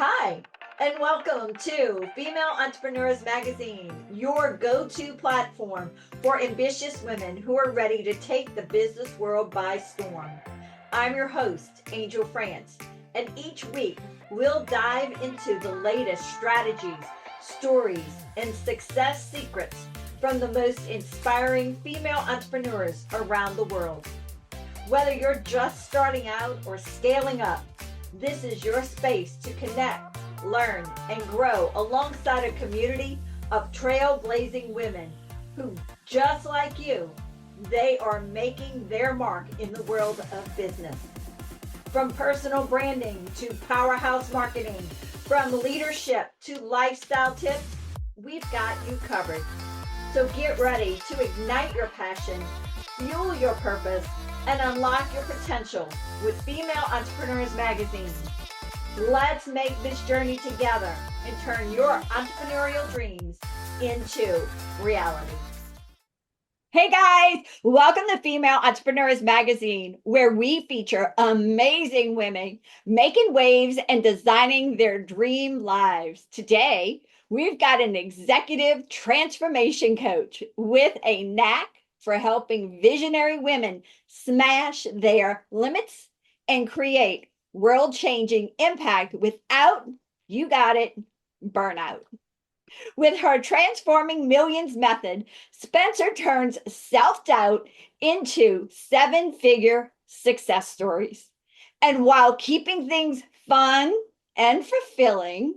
Hi, and welcome to Female Entrepreneurs Magazine, your go-to platform for ambitious women who are ready to take the business world by storm. I'm your host, Angel France, and each week we'll dive into the latest strategies, stories, and success secrets from the most inspiring female entrepreneurs around the world. Whether you're just starting out or scaling up, this is your space to connect, learn, and grow alongside a community of trailblazing women who, just like you, they are making their mark in the world of business. From personal branding to powerhouse marketing, from leadership to lifestyle tips, we've got you covered. So get ready to ignite your passion, fuel your purpose, and unlock your potential with Female Entrepreneurs Magazine. Let's make this journey together and turn your entrepreneurial dreams into reality. Hey guys, welcome to Female Entrepreneurs Magazine, where we feature amazing women making waves and designing their dream lives. Today, we've got an executive transformation coach with a knack for helping visionary women smash their limits and create world-changing impact without, you got it, burnout. With her Transforming Millions method, Spencer turns self-doubt into seven-figure success stories. And while keeping things fun and fulfilling,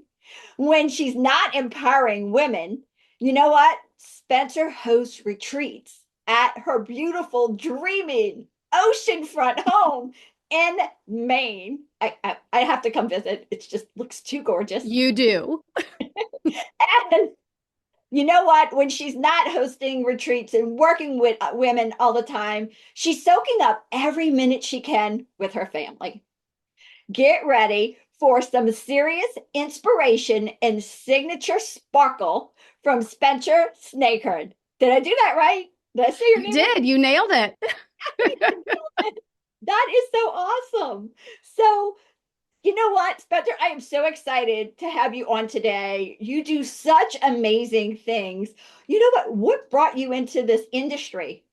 when she's not empowering women, you know what? Spencer hosts retreats at her beautiful, dreaming oceanfront home in Maine. I have to come visit. It just looks too gorgeous. You do. And you know what? When she's not hosting retreats and working with women all the time, she's soaking up every minute she can with her family. Get ready for some serious inspiration and signature sparkle from Spencer Snakard. Did I do that right? Did I say your name? You did. You nailed it. That is so awesome. So, you know what, Spencer, I am so excited to have you on today. You do such amazing things. You know what brought you into this industry?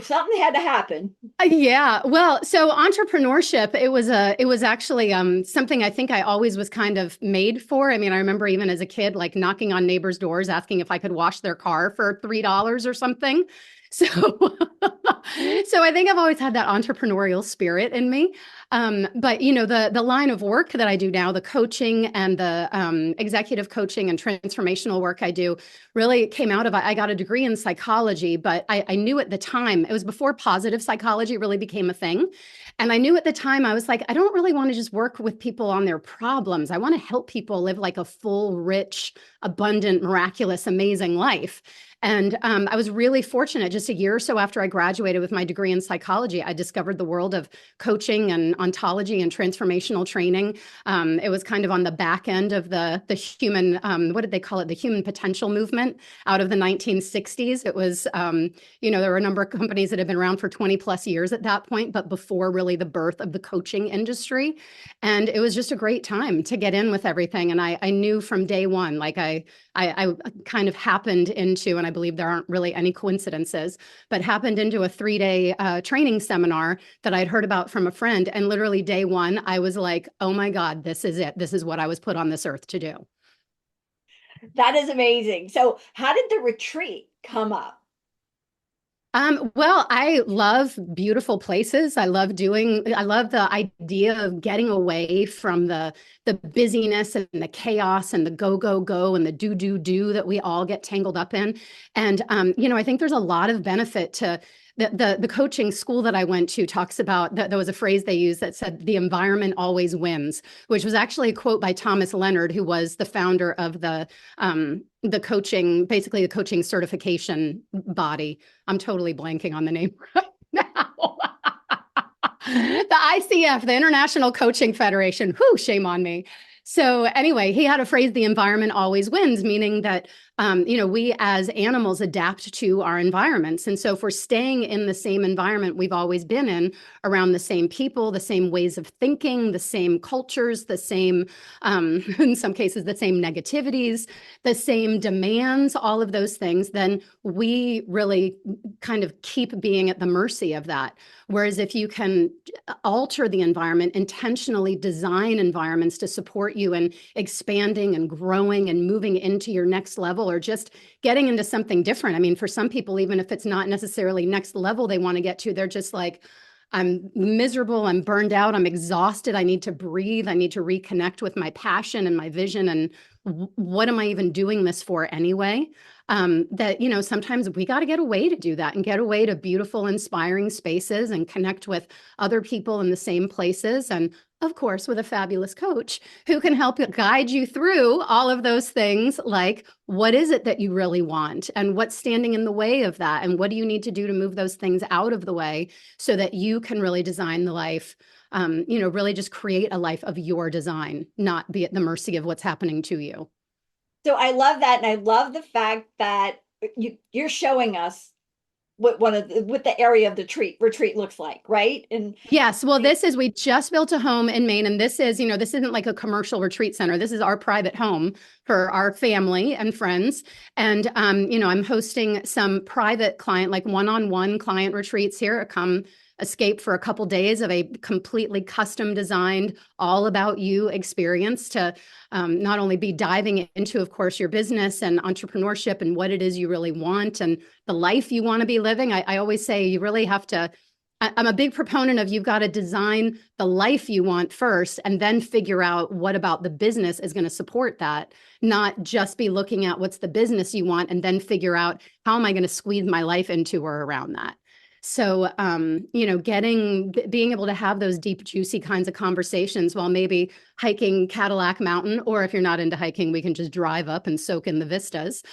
Something had to happen. Yeah. Well, so entrepreneurship, it was actually something I think I always was kind of made for. I mean, I remember even as a kid, like knocking on neighbors' doors, asking if I could wash their car for $3 or something. So, so I think I've always had that entrepreneurial spirit in me. But you know, the line of work that I do now, the coaching and the executive coaching and transformational work I do, really came out of, I got a degree in psychology, but I knew at the time, it was before positive psychology really became a thing. And I knew at the time, I was like, I don't really want to just work with people on their problems. I want to help people live like a full, rich, abundant, miraculous, amazing life. And I was really fortunate. Just a year or so after I graduated with my degree in psychology, I discovered the world of coaching and ontology and transformational training. It was kind of on the back end of the human, what did they call it? The human potential movement out of the 1960s. It was, you know, there were a number of companies that had been around for 20 plus years at that point, but before really the birth of the coaching industry. And it was just a great time to get in with everything. And I knew from day one, like I kind of happened into, and I believe there aren't really any coincidences, but happened into a 3-day training seminar that I'd heard about from a friend. And literally day one, I was like, oh my God, this is it. This is what I was put on this earth to do. That is amazing. So how did the retreat come up? Well, I love beautiful places. I love the idea of getting away from the busyness and the chaos and the go and the do that we all get tangled up in. And you know, I think there's a lot of benefit to the coaching school that I went to talks about that. There was a phrase they used that said the environment always wins, which was actually a quote by Thomas Leonard, who was the founder of the coaching, basically the coaching certification body. I'm totally blanking on the name right now. The ICF, the International Coaching Federation. Whew, shame on me. So anyway, he had a phrase, the environment always wins, meaning that We as animals adapt to our environments. And so if we're staying in the same environment we've always been in, around the same people, the same ways of thinking, the same cultures, the same, in some cases, the same negativities, the same demands, all of those things, then we really kind of keep being at the mercy of that. Whereas if you can alter the environment, intentionally design environments to support you in expanding and growing and moving into your next level, or just getting into something different. I mean, for some people, even if it's not necessarily next level they want to get to, they're just like, I'm miserable, I'm burned out, I'm exhausted, I need to breathe, I need to reconnect with my passion and my vision, and what am I even doing this for anyway? Sometimes we got to get away to do that, and get away to beautiful, inspiring spaces and connect with other people in the same places. And of course, with a fabulous coach who can help guide you through all of those things, like what is it that you really want, and what's standing in the way of that, and what do you need to do to move those things out of the way so that you can really design the life, really just create a life of your design, not be at the mercy of what's happening to you. So I love that, and I love the fact that you're showing us what what the area of the retreat looks like, right? And yes, well, we just built a home in Maine, and this isn't like a commercial retreat center. This is our private home for our family and friends. And I'm hosting some private client, like one-on-one client retreats here. Come escape for a couple days of a completely custom designed, all about you experience to not only be diving into, of course, your business and entrepreneurship and what it is you really want and the life you want to be living. I always say you really have to, I'm a big proponent of, you've got to design the life you want first and then figure out what about the business is going to support that, not just be looking at what's the business you want and then figure out how am I going to squeeze my life into or around that. So, being able to have those deep, juicy kinds of conversations while maybe hiking Cadillac Mountain, or if you're not into hiking, we can just drive up and soak in the vistas.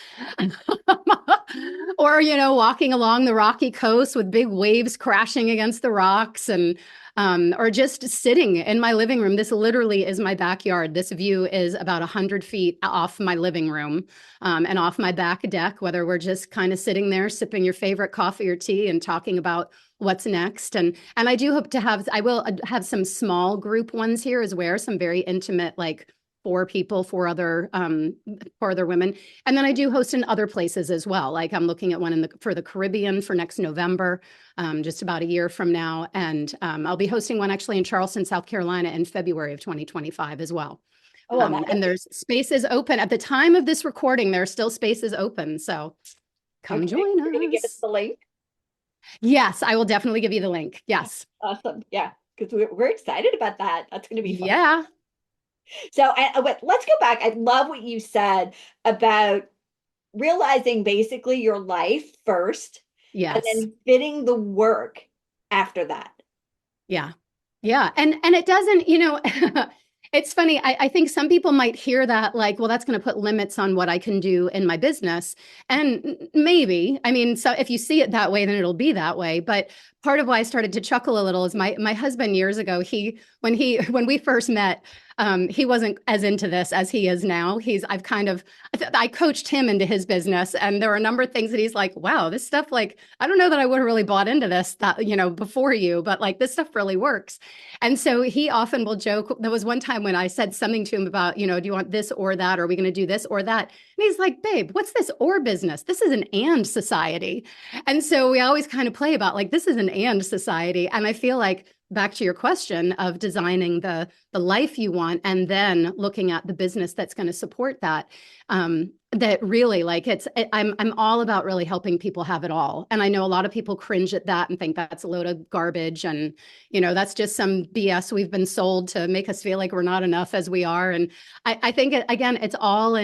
Or, walking along the rocky coast with big waves crashing against the rocks, and or just sitting in my living room. This literally is my backyard. This view is about 100 feet off my living room, and off my back deck, whether we're just kind of sitting there sipping your favorite coffee or tea and talking about what's next. And I do hope to I will have some small group ones here as well, some very intimate, like 4 people, 4 other women. And then I do host in other places as well. Like I'm looking at one for the Caribbean for next November, just about a year from now. And I'll be hosting one actually in Charleston, South Carolina in February of 2025 as well. Oh, well, and there's spaces open at the time of this recording. There are still spaces open. So come join us. You're going to give us the link? Yes, I will definitely give you the link. Yes. Awesome. Yeah, because we're excited about that. That's going to be fun. Yeah. So let's go back. I love what you said about realizing basically your life first. Yes. And then fitting the work after that. Yeah. Yeah. And it doesn't, it's funny. I think some people might hear that like, well, that's going to put limits on what I can do in my business. And maybe, I mean, so if you see it that way, then it'll be that way. But part of why I started to chuckle a little is my husband years ago, when we first met, he wasn't as into this as he is now. I coached him into his business, and there were a number of things that he's like, wow, this stuff, like, I don't know that I would have really bought into this, before you, but like this stuff really works. And so he often will joke. There was one time when I said something to him about, do you want this or that? Or are we going to do this or that? And he's like, babe, what's this or business? This is an and society. And so we always kind of play about like, this is an and society. And I feel like, back to your question of designing the life you want and then looking at the business that's going to support that, that really like I'm all about really helping people have it all. And I know a lot of people cringe at that and think that's a load of garbage. And, that's just some BS we've been sold to make us feel like we're not enough as we are. And I think, again, it's all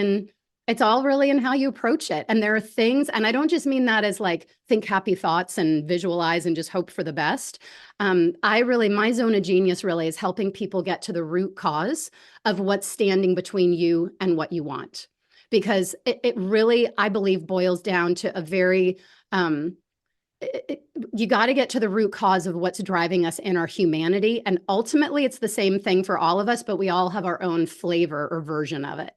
really in how you approach it. And there are things, and I don't just mean that as like think happy thoughts and visualize and just hope for the best. My zone of genius really is helping people get to the root cause of what's standing between you and what you want. Because it really, I believe, boils down to a very, you got to get to the root cause of what's driving us in our humanity. And ultimately, it's the same thing for all of us, but we all have our own flavor or version of it.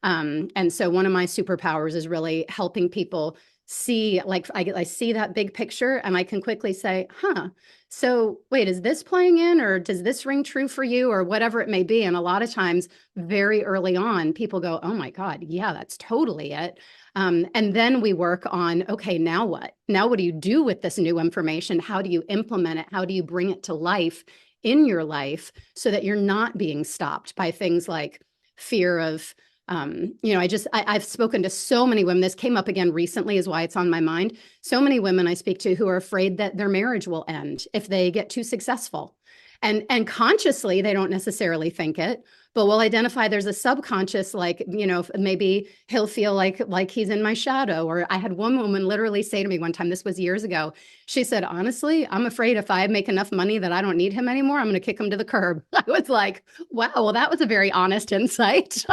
And so one of my superpowers is really helping people see, like I see that big picture and I can quickly say, huh, so wait, is this playing in, or does this ring true for you, or whatever it may be? And a lot of times very early on, people go, oh my God, yeah, that's totally it. And then we work on, okay, now what? Now what do you do with this new information? How do you implement it? How do you bring it to life in your life so that you're not being stopped by things like fear of, I've spoken to so many women. This came up again recently, is why it's on my mind. So many women I speak to who are afraid that their marriage will end if they get too successful. And consciously, they don't necessarily think it, but we'll identify there's a subconscious, like, maybe he'll feel like he's in my shadow. Or I had one woman literally say to me one time, this was years ago, she said, honestly, I'm afraid if I make enough money that I don't need him anymore, I'm going to kick him to the curb. I was like, wow, well, that was a very honest insight.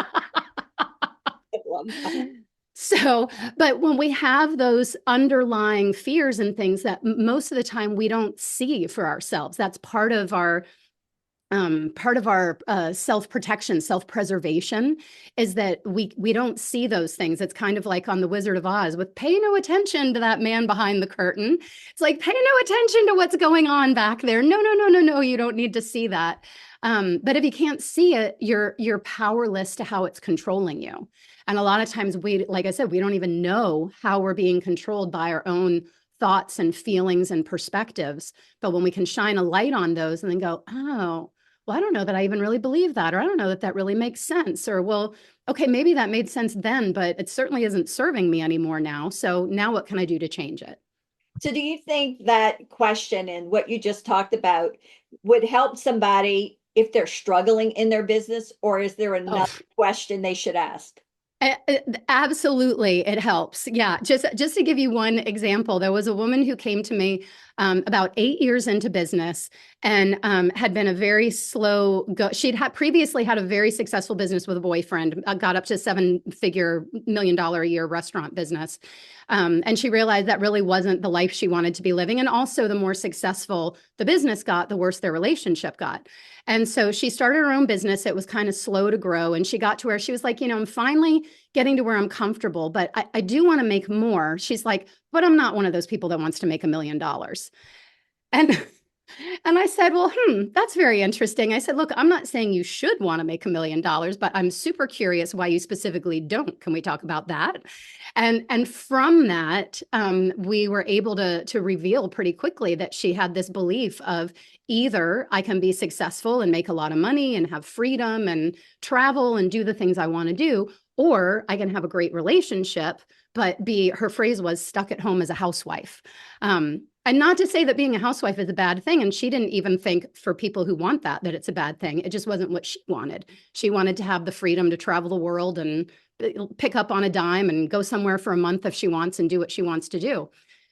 So, but when we have those underlying fears and things that most of the time we don't see for ourselves, that's part of our self-protection, self-preservation, is that we don't see those things. It's kind of like on The Wizard of Oz with pay no attention to that man behind the curtain. It's like, pay no attention to what's going on back there. No, you don't need to see that. But if you can't see it, you're powerless to how it's controlling you. And a lot of times like I said, we don't even know how we're being controlled by our own thoughts and feelings and perspectives. But when we can shine a light on those and then go, oh, well, I don't know that I even really believe that, or I don't know that that really makes sense, or, well, okay, maybe that made sense then, but it certainly isn't serving me anymore now. So now what can I do to change it? So do you think that question and what you just talked about would help somebody if they're struggling in their business, or is there another question they should ask? Absolutely, it helps. Yeah, just to give you one example, there was a woman who came to me about 8 years into business and had been a very slow go. She'd previously had a very successful business with a boyfriend, got up to $7-figure $1 million a year restaurant business. And she realized that really wasn't the life she wanted to be living. And also, the more successful the business got, the worse their relationship got. And so she started her own business. It was kind of slow to grow. And she got to where she was like, I'm finally getting to where I'm comfortable, but I do want to make more. She's like, but I'm not one of those people that wants to make $1 million. And and I said, well, that's very interesting. I said, look, I'm not saying you should want to make $1 million, but I'm super curious why you specifically don't. Can we talk about that? And from that, we were able to reveal pretty quickly that she had this belief of either I can be successful and make a lot of money and have freedom and travel and do the things I want to do, or I can have a great relationship, but her phrase was stuck at home as a housewife. And not to say that being a housewife is a bad thing. And she didn't even think, for people who want that it's a bad thing. It just wasn't what she wanted. She wanted to have the freedom to travel the world and pick up on a dime and go somewhere for a month if she wants and do what she wants to do.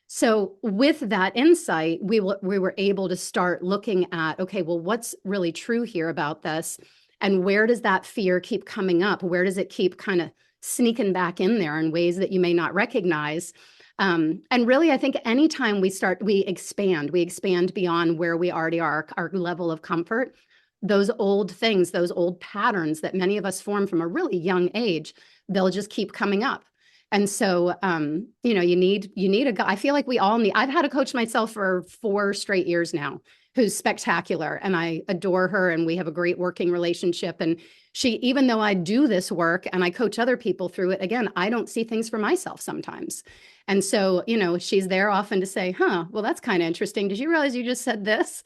So with that insight, we were able to start looking at, okay, well, what's really true here about this? And where does that fear keep coming up? Where does it keep kind of sneaking back in there in ways that you may not recognize? And really, I think anytime we expand beyond where we already are, our level of comfort. Those old things, those old patterns that many of us form from a really young age, they'll just keep coming up. And so, you need a guy. I feel like we all need, I've had a coach myself for 4 straight years now, who's spectacular, and I adore her, and we have a great working relationship. And even though I do this work and I coach other people through it, again, I don't see things for myself sometimes. And so, she's there often to say, well, that's kind of interesting. Did you realize you just said this?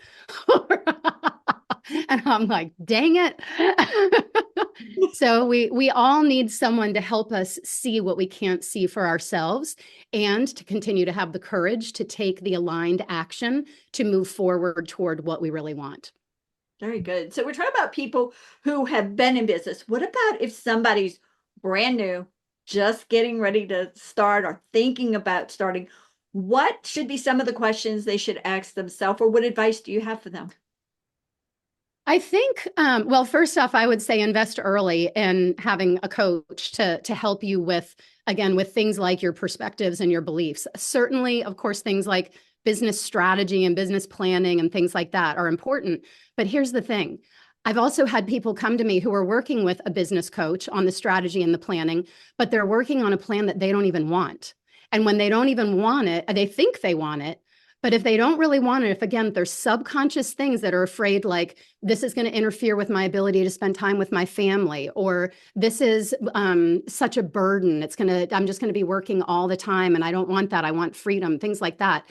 And I'm like, dang it. So we all need someone to help us see what we can't see for ourselves, and to continue to have the courage to take the aligned action to move forward toward what we really want. Very good. So we're talking about people who have been in business. What about if somebody's brand new, just getting ready to start or thinking about starting? What should be some of the questions they should ask themselves, or what advice do you have for them? I think, well, first off, I would say invest early in having a coach to help you with things like your perspectives and your beliefs. Certainly, of course, things like business strategy and business planning and things like that are important. But here's the thing. I've also had people come to me who are working with a business coach on the strategy and the planning, but they're working on a plan that they don't even want. And when they don't even want it, they think they want it. But if they don't really want it, if again, there's subconscious things that are afraid, like this is going to interfere with my ability to spend time with my family, or this is such a burden. I'm just going to be working all the time. And I don't want that. I want freedom, things like that.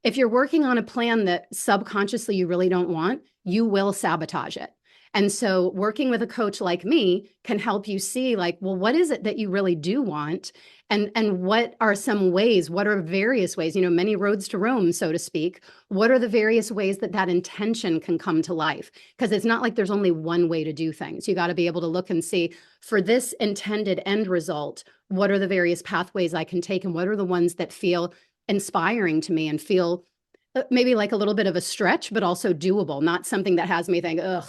If you're working on a plan that subconsciously you really don't want, you will sabotage it. And so working with a coach like me can help you see, like, well, what is it that you really do want? And what are some ways, what are various ways, many roads to Rome, so to speak. What are the various ways that that intention can come to life? Because it's not like there's only one way to do things. You got to be able to look and see, for this intended end result, what are the various pathways I can take, and what are the ones that feel inspiring to me and feel maybe like a little bit of a stretch, but also doable, not something that has me think, ugh,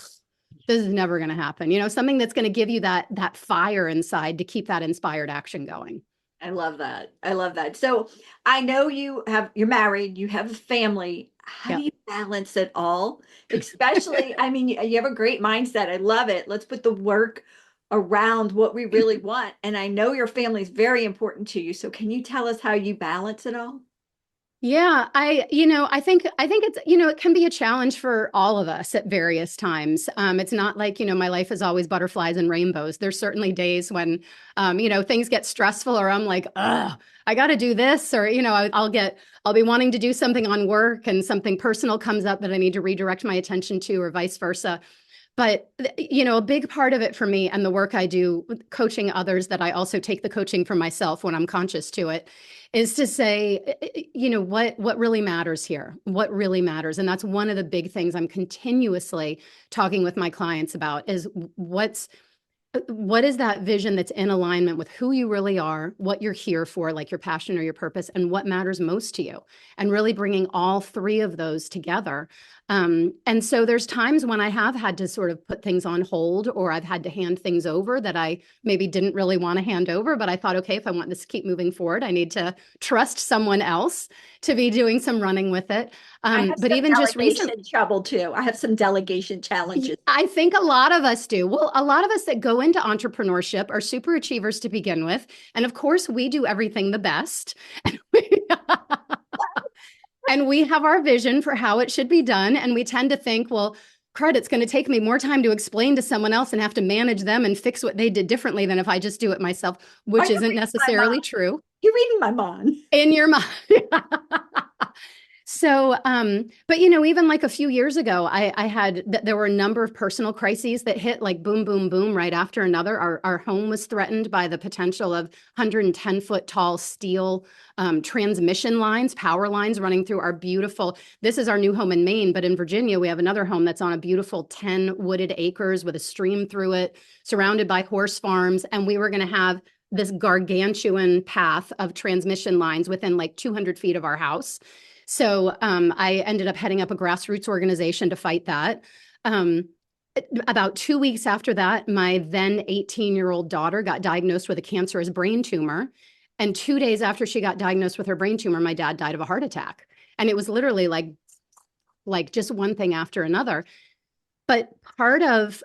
this is never going to happen. Something that's going to give you that fire inside to keep that inspired action going. I love that. I love that. So I know you're married, you have a family. How do Yep. you balance it all? Especially, I mean, you have a great mindset. I love it. Let's put the work around what we really want. And I know your family is very important to you. So can you tell us how you balance it all? Yeah, I think it's, it can be a challenge for all of us at various times. It's not like, my life is always butterflies and rainbows. There's certainly days when, things get stressful, or I'm like, ugh, I got to do this, or, I'll be wanting to do something on work and something personal comes up that I need to redirect my attention to, or vice versa. But, a big part of it for me and the work I do with coaching others, that I also take the coaching for myself when I'm conscious to it, is to say, what really matters here, what really matters. And that's one of the big things I'm continuously talking with my clients about, is what is that vision that's in alignment with who you really are, what you're here for, like your passion or your purpose, and what matters most to you, and really bringing all three of those together. And so there's times when I have had to sort of put things on hold, or I've had to hand things over that I maybe didn't really want to hand over, but I thought, okay, if I want this to keep moving forward, I need to trust someone else to be doing some running with it. I have But some even just delegation recently, trouble too. I have some delegation challenges. I think a lot of us do. Well, a lot of us that go into entrepreneurship are super achievers to begin with. And of course, we do everything the best. And we have our vision for how it should be done. And we tend to think, well, crud, it's going to take me more time to explain to someone else and have to manage them and fix what they did differently than if I just do it myself, Are which you isn't reading my necessarily mind? true You're reading my mind. in your mind. So, but even like a few years ago, I had there were a number of personal crises that hit like boom, boom, boom right after another. Our home was threatened by the potential of 110-foot tall steel transmission lines, power lines running through our beautiful. This is our new home in Maine, but in Virginia we have another home that's on a beautiful 10 wooded acres with a stream through it, surrounded by horse farms, and we were going to have this gargantuan path of transmission lines within like 200 feet of our house. So I ended up heading up a grassroots organization to fight that. About 2 weeks after that, my then 18-year-old daughter got diagnosed with a cancerous brain tumor. And 2 days after she got diagnosed with her brain tumor, my dad died of a heart attack. And it was literally like just one thing after another. But part of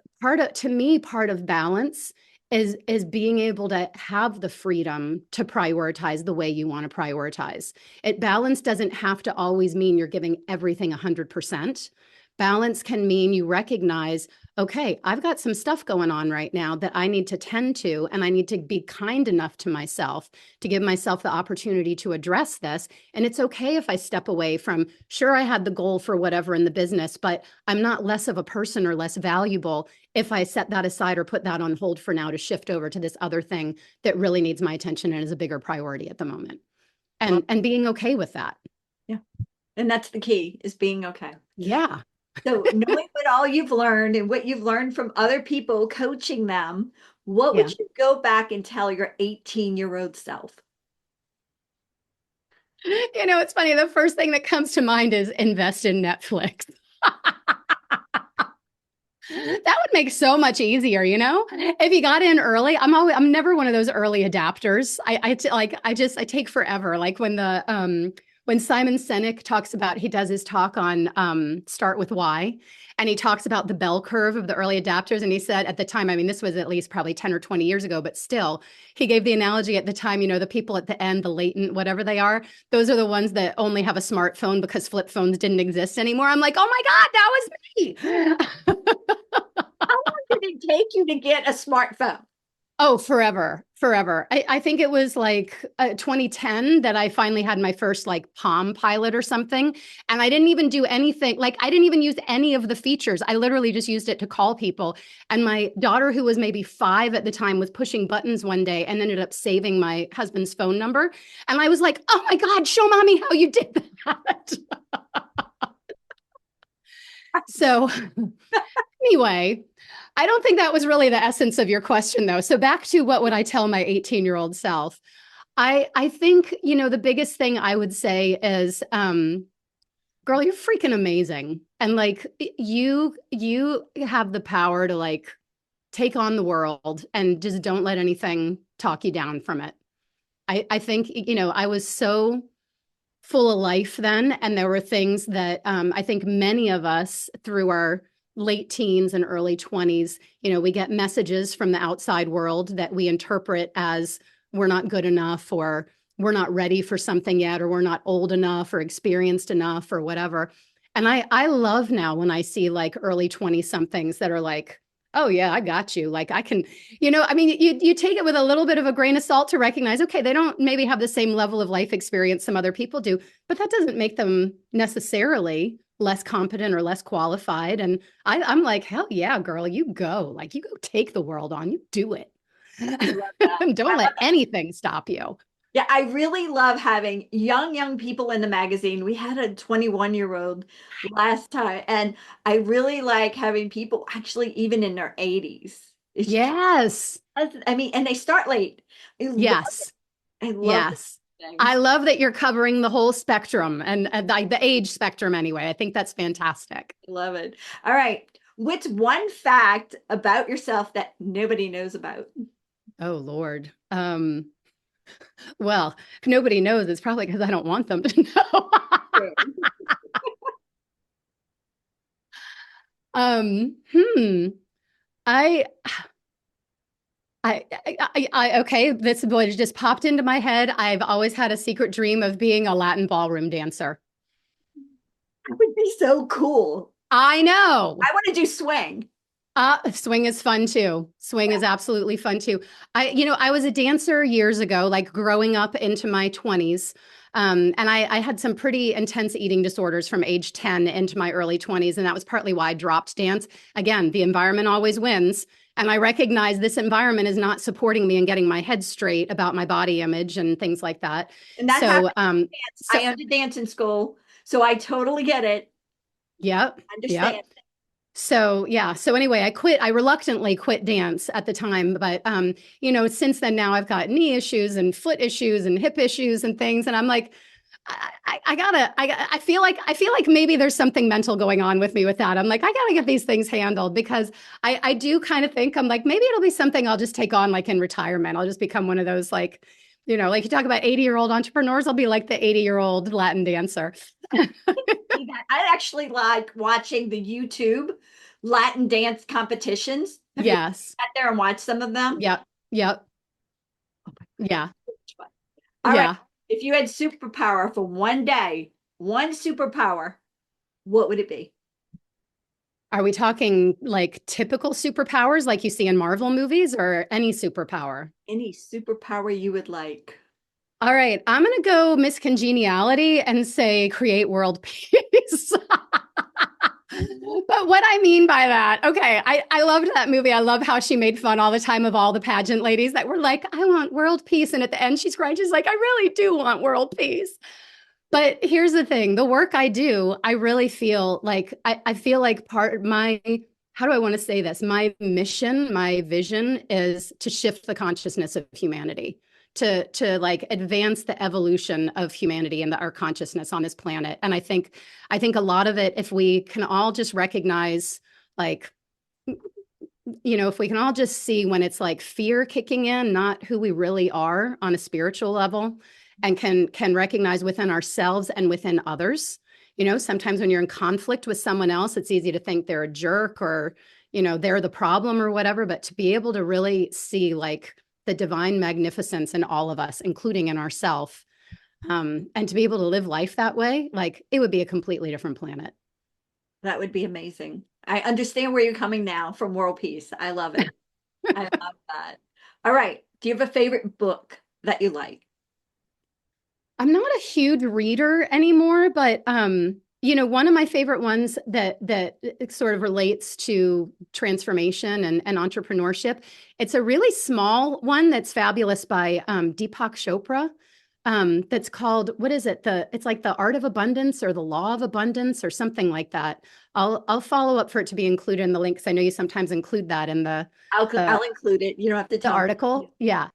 to me, part of balance is being able to have the freedom to prioritize the way you want to prioritize. Balance doesn't have to always mean you're giving everything 100%. Balance can mean you recognize, okay, I've got some stuff going on right now that I need to tend to, and I need to be kind enough to myself to give myself the opportunity to address this. And it's okay if I step away from, sure, I had the goal for whatever in the business, but I'm not less of a person or less valuable if I set that aside or put that on hold for now to shift over to this other thing that really needs my attention and is a bigger priority at the moment. Well, And being okay with that. yeah. And that's the key, is being okay. Yeah. So knowing what all you've learned and what you've learned from other people, coaching them, what Yeah. would you go back and tell your 18-year-old self? It's funny. The first thing that comes to mind is invest in Netflix. That would make so much easier, if you got in early. I'm never one of those early adapters. I take forever. Like when when Simon Sinek talks about, he does his talk on Start With Why, and he talks about the bell curve of the early adapters. And he said at the time, I mean, this was at least probably 10 or 20 years ago, but still, he gave the analogy at the time, the people at the end, the latent, whatever they are, those are the ones that only have a smartphone because flip phones didn't exist anymore. I'm like, oh my God, that was me. How long did it take you to get a smartphone? Oh, forever, forever. I think it was like 2010 that I finally had my first like Palm Pilot or something. And I didn't even do anything. Like I didn't even use any of the features. I literally just used it to call people. And my daughter, who was maybe 5 at the time, was pushing buttons one day and ended up saving my husband's phone number. And I was like, oh my God, show mommy how you did that. So anyway, I don't think that was really the essence of your question, though. So back to what would I tell my 18-year-old self? I think, the biggest thing I would say is, girl, you're freaking amazing. And like you have the power to like take on the world and just don't let anything talk you down from it. I think, I was so full of life then. And there were things that I think many of us through our late teens and early 20s, we get messages from the outside world that we interpret as we're not good enough, or we're not ready for something yet, or we're not old enough or experienced enough or whatever. And I love now when I see like early 20 somethings that are like, oh yeah, I got you. Like I can, I mean, you take it with a little bit of a grain of salt to recognize, okay, they don't maybe have the same level of life experience some other people do, but that doesn't make them necessarily less competent or less qualified. And I'm like, hell yeah, girl, you go. Like you go take the world on, you do it. And don't let anything stop you. Yeah, I really love having young people in the magazine. We had a 21-year-old last time, and I really like having people actually even in their 80s. Yes. I mean, and they start late. I love Yes. it. I love Yes. I things. love that you're covering the whole spectrum and the age spectrum anyway. I think that's fantastic. I love it. All right. What's one fact about yourself that nobody knows about? Oh, Lord. Well, if nobody knows, it's probably because I don't want them to know. um, hmm. I, okay, this what just popped into my head. I've always had a secret dream of being a Latin ballroom dancer. That would be so cool. I know. I want to do swing. Swing is fun too. Swing is absolutely fun too. I was a dancer years ago, like growing up into my 20s. And I had some pretty intense eating disorders from age 10 into my early 20s. And that was partly why I dropped dance. Again, the environment always wins. And I recognize this environment is not supporting me in getting my head straight about my body image and things like that. And that So, happens in dance. I am to dance in school, so I totally get it. yep, Understand. yep. So yeah. So anyway, I reluctantly quit dance at the time, but since then now I've got knee issues and foot issues and hip issues and things. And I'm like, I feel like maybe there's something mental going on with me with that. I'm like, I gotta get these things handled because I do kind of think I'm like, maybe it'll be something I'll just take on like in retirement. I'll just become one of those like, like you talk about 80-year-old entrepreneurs, I'll be like the 80-year-old Latin dancer. I actually like watching the YouTube Latin dance competitions. Have you Yes. sat there and watched some of them? Yep. Yep. Yeah. All right. Yeah. If you had superpower for one day, one superpower, what would it be? Are we talking like typical superpowers like you see in Marvel movies or any superpower? Any superpower you would like. All right, I'm going to go Miss Congeniality and say create world peace. But what I mean by that, okay, I loved that movie. I love how she made fun all the time of all the pageant ladies that were like, I want world peace. And at the end, she's crying. She's like, I really do want world peace. But here's the thing, the work I do, I really feel like I feel like part of my, how do I want to say this? My mission, my vision is to shift the consciousness of humanity, to like advance the evolution of humanity and our consciousness on this planet. And I think a lot of it, if we can all just recognize, like, if we can all just see when it's like fear kicking in, not who we really are on a spiritual level, and can recognize within ourselves and within others. You know, sometimes when you're in conflict with someone else, it's easy to think they're a jerk or, you know, they're the problem or whatever. But to be able to really see like the divine magnificence in all of us, including in ourselves, and to be able to live life that way, like it would be a completely different planet. That would be amazing. I understand where you're coming now from world peace. I love it. I love that. All right. Do you have a favorite book that you like? I'm not a huge reader anymore, but you know, one of my favorite ones that it sort of relates to transformation and entrepreneurship. It's a really small one that's fabulous by Deepak Chopra. That's called, what is it? It's like the Art of Abundance or the Law of Abundance or something like that. I'll follow up for it to be included in the link because I know you sometimes include that in I'll include it. You don't have to the tell me. article. Yeah.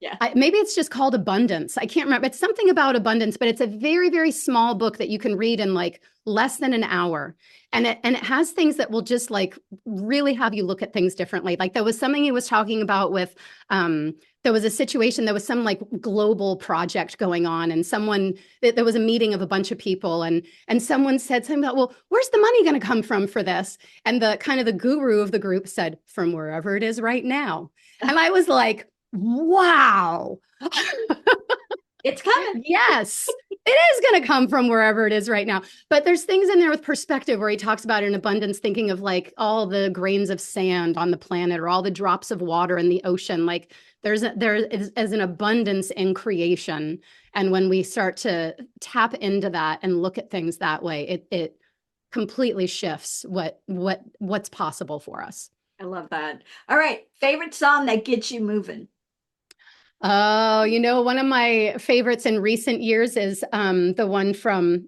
Yeah. Maybe it's just called Abundance. I can't remember. It's something about abundance, but it's a very, very small book that you can read in like less than an hour. And it has things that will just like really have you look at things differently. Like there was something he was talking about with there was a situation, there was some like global project going on, and there was a meeting of a bunch of people, and someone said something about, well, where's the money going to come from for this? And the kind of the guru of the group said, from wherever it is right now. And I was like, wow. It's coming. Yes, it is going to come from wherever it is right now. But there's things in there with perspective where he talks about in abundance, thinking of like all the grains of sand on the planet or all the drops of water in the ocean. Like there is as an abundance in creation. And when we start to tap into that and look at things that way, it completely shifts what's possible for us. I love that. All right. Favorite song that gets you moving? Oh, you know, one of my favorites in recent years is the one from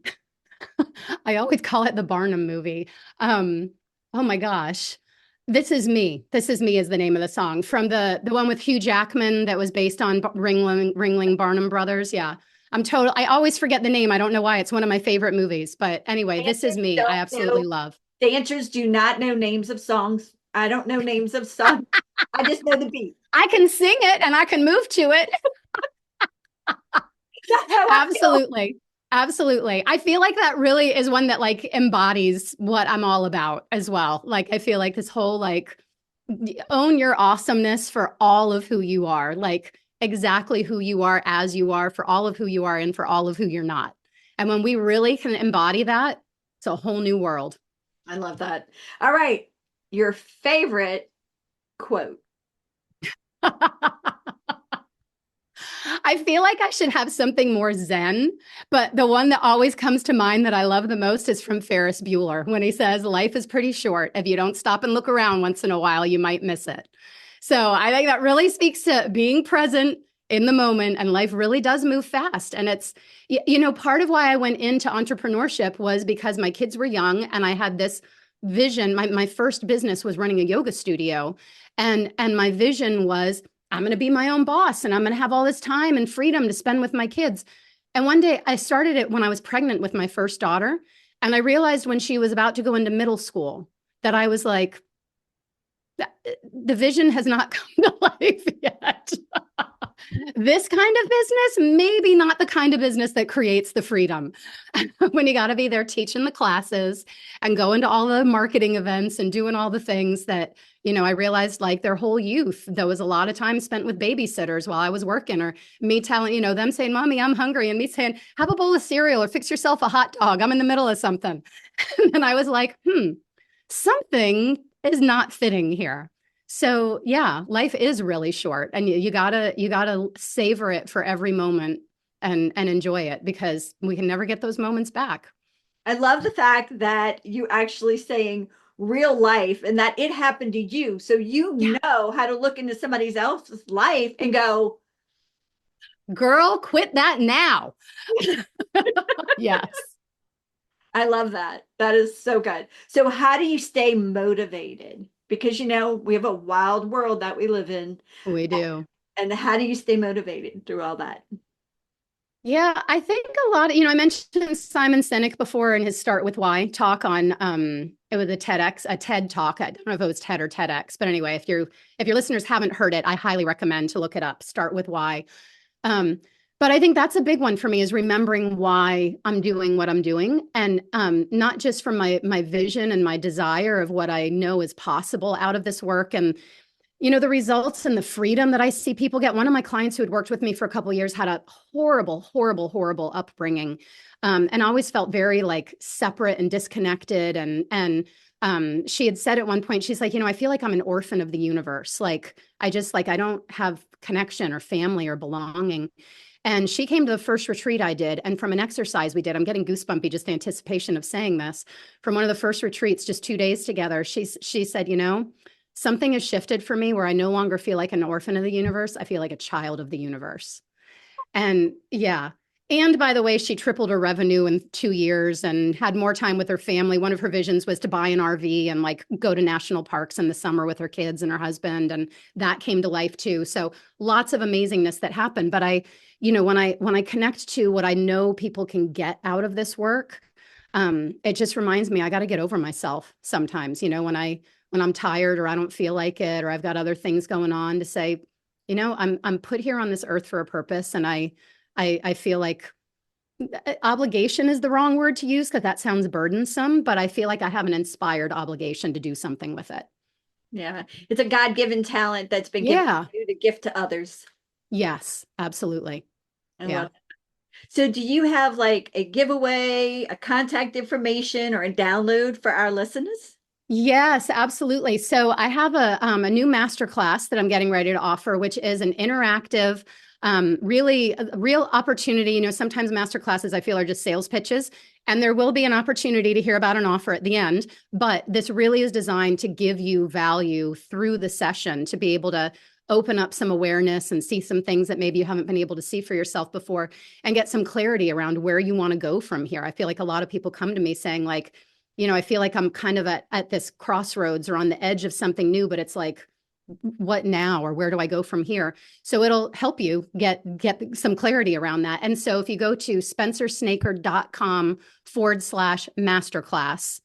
I always call it the Barnum movie. Oh my gosh. This is me. This is me is the name of the song from the one with Hugh Jackman that was based on Ringling Barnum Brothers. Yeah. I always forget the name. I don't know why. It's one of my favorite movies. But anyway, this is Dancers me. I don't absolutely know. love. Dancers do not know names of songs. I don't know names of songs. I just know the beat. I can sing it and I can move to it. That's how I feel. Absolutely. Absolutely. I feel like that really is one that like embodies what I'm all about as well. Like I feel like this whole like own your awesomeness for all of who you are, like exactly who you are as you are, for all of who you are and for all of who you're not. And when we really can embody that, it's a whole new world. I love that. All right. Your favorite quote. I feel like I should have something more zen, but the one that always comes to mind that I love the most is from Ferris Bueller when he says, life is pretty short. If you don't stop and look around once in a while, you might miss it. So I think that really speaks to being present in the moment, and life really does move fast. And it's, you know, part of why I went into entrepreneurship was because my kids were young and I had this vision. My first business was running a yoga studio. And my vision was, I'm going to be my own boss and I'm going to have all this time and freedom to spend with my kids. And one day I started it when I was pregnant with my first daughter. And I realized when she was about to go into middle school that I was like, the vision has not come to life yet. This kind of business, maybe not the kind of business that creates the freedom. When you got to be there teaching the classes and going to all the marketing events and doing all the things that, you know, I realized like their whole youth, there was a lot of time spent with babysitters while I was working, or me telling, you know, them saying, Mommy, I'm hungry. And me saying, have a bowl of cereal or fix yourself a hot dog. I'm in the middle of something. And I was like, something is not fitting here. So yeah, life is really short, and you gotta savor it for every moment and enjoy it, because we can never get those moments back. I love the fact that you actually saying real life and that it happened to you. So you Yeah. know how to look into somebody else's life and go, Girl, quit that now. Yes, I love that. That is so good. So how do you stay motivated? Because you know, we have a wild world that we live in. we do. And how do you stay motivated through all that? Yeah, I think a lot of, you know, I mentioned Simon Sinek before in his Start With Why talk on it was a TED talk. I don't know if it was TED or TEDx, but anyway, if your listeners haven't heard it, I highly recommend to look it up. Start With Why. But I think that's a big one for me is remembering why I'm doing what I'm doing, and not just from my vision and my desire of what I know is possible out of this work, and the results and the freedom that I see people get. One of my clients who had worked with me for a couple of years had a horrible, horrible, horrible upbringing, and always felt very like separate and disconnected. And she had said at one point, she's like, I feel like I'm an orphan of the universe. Like I don't have connection or family or belonging. And she came to the first retreat I did. And from an exercise we did, I'm getting goosebumpy just the anticipation of saying this. From one of the first retreats, just 2 days together, she said, something has shifted for me where I no longer feel like an orphan of the universe. I feel like a child of the universe. And yeah. And by the way, she tripled her revenue in 2 years and had more time with her family. One of her visions was to buy an RV and like go to national parks in the summer with her kids and her husband. And that came to life too. So lots of amazingness that happened. But when I connect to what I know people can get out of this work, it just reminds me I got to get over myself sometimes, when I'm tired or I don't feel like it, or I've got other things going on, to say, I'm put here on this earth for a purpose. And I feel like obligation is the wrong word to use because that sounds burdensome, but I feel like I have an inspired obligation to do something with it. Yeah. It's a God-given talent that's been given Yeah. to you to gift to others. Yes, absolutely. I Yeah. love it. So do you have like a giveaway, a contact information, or a download for our listeners? Yes, absolutely. So I have a new master class that I'm getting ready to offer, which is an interactive, really a real opportunity. Sometimes master classes I feel are just sales pitches, and there will be an opportunity to hear about an offer at the end. But this really is designed to give you value through the session, to be able to open up some awareness and see some things that maybe you haven't been able to see for yourself before, and get some clarity around where you want to go from here. I feel like a lot of people come to me saying like, I feel like I'm kind of at this crossroads or on the edge of something new, but it's like, what now, or where do I go from here? So it'll help you get some clarity around that. And so if you go to spencersnakard.com/masterclass,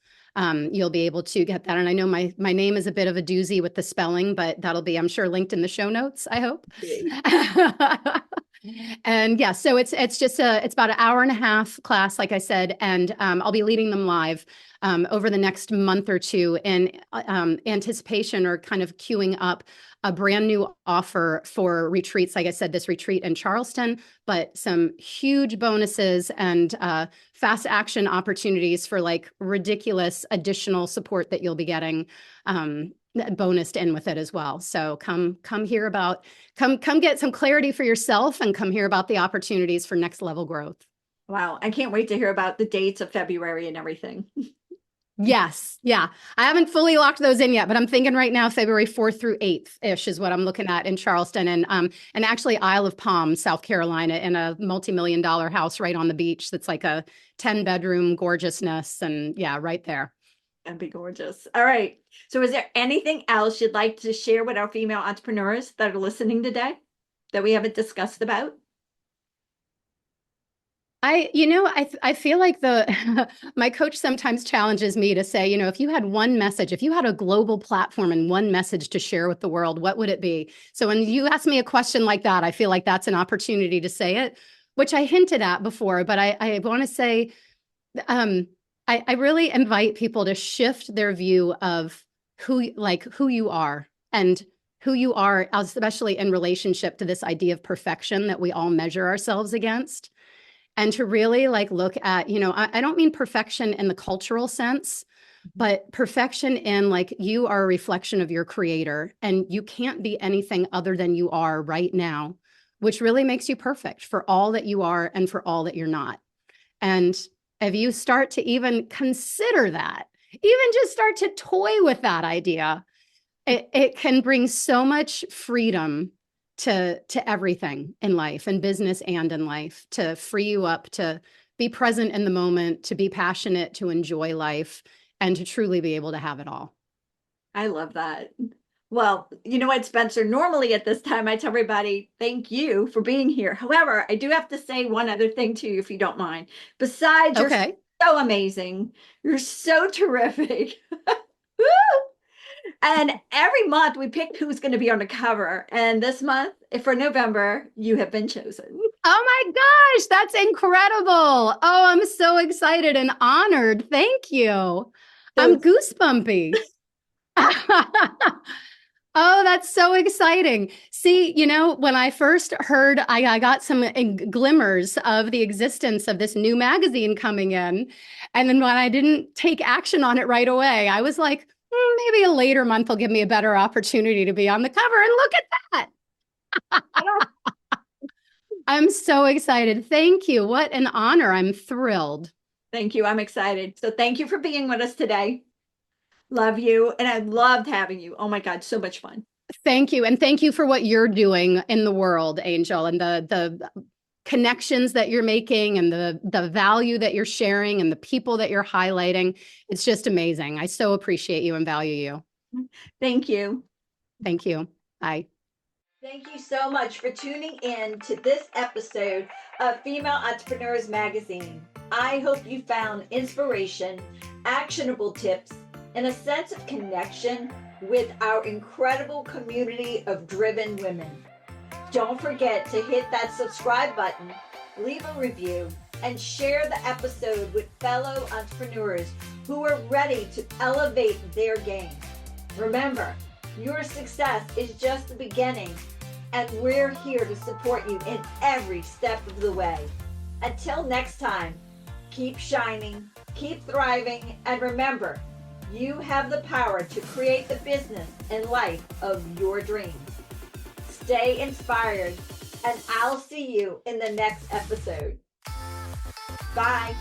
you'll be able to get that. And I know my name is a bit of a doozy with the spelling, but that'll be, I'm sure, linked in the show notes, I hope. And yeah, so it's about an hour and a half class, like I said, and I'll be leading them live over the next month or two in anticipation, or kind of queuing up a brand new offer for retreats. Like I said, this retreat in Charleston, but some huge bonuses and fast action opportunities for like ridiculous additional support that you'll be getting bonused in with it as well. So come get some clarity for yourself, and come hear about the opportunities for next level growth. Wow. I can't wait to hear about the dates of February and everything. Yes. Yeah. I haven't fully locked those in yet, but I'm thinking right now, February 4th through 8th ish is what I'm looking at in Charleston, and actually Isle of Palm, South Carolina, in a multi-million-dollar house right on the beach. That's like a 10-bedroom gorgeousness. And yeah, right there. That'd be gorgeous. All right. So is there anything else you'd like to share with our female entrepreneurs that are listening today that we haven't discussed about? I feel like my coach sometimes challenges me to say, if you had one message, if you had a global platform and one message to share with the world, what would it be? So when you ask me a question like that, I feel like that's an opportunity to say it, which I hinted at before, but I want to say, I really invite people to shift their view of who you are, and who you are, especially in relationship to this idea of perfection that we all measure ourselves against. And to really like look at, I don't mean perfection in the cultural sense, but perfection in like, you are a reflection of your creator, and you can't be anything other than you are right now, which really makes you perfect for all that you are and for all that you're not. And if you start to even consider that, even just start to toy with that idea, it can bring so much freedom to everything in life, in business and in life, to free you up to be present in the moment, to be passionate, to enjoy life, and to truly be able to have it all. I love that. Well, you know what, Spencer? Normally at this time, I tell everybody, thank you for being here. However, I do have to say one other thing to you, if you don't mind. Besides, you're so amazing. You're so terrific. And every month we pick who's going to be on the cover. And this month, for November, you have been chosen. Oh my gosh, that's incredible. Oh, I'm so excited and honored. Thank you. So I'm goosebumpy. Oh, that's so exciting. See, when I first heard, I got some glimmers of the existence of this new magazine coming in. And then when I didn't take action on it right away, I was like, maybe a later month will give me a better opportunity to be on the cover. And look at that. I'm so excited. Thank you. What an honor. I'm thrilled. thank you. I'm excited. So thank you for being with us today. Love you. And I loved having you. Oh my God, so much fun. Thank you. And thank you for what you're doing in the world, Angel, and the connections that you're making and the value that you're sharing and the people that you're highlighting. It's just amazing. I so appreciate you and value you. Thank you. Thank you. Bye. Thank you so much for tuning in to this episode of Female Entrepreneurs Magazine. I hope you found inspiration, actionable tips, and a sense of connection with our incredible community of driven women. Don't forget to hit that subscribe button, leave a review, and share the episode with fellow entrepreneurs who are ready to elevate their game. Remember, your success is just the beginning, and we're here to support you in every step of the way. Until next time, keep shining, keep thriving, and remember, you have the power to create the business and life of your dreams. Stay inspired, and I'll see you in the next episode. Bye.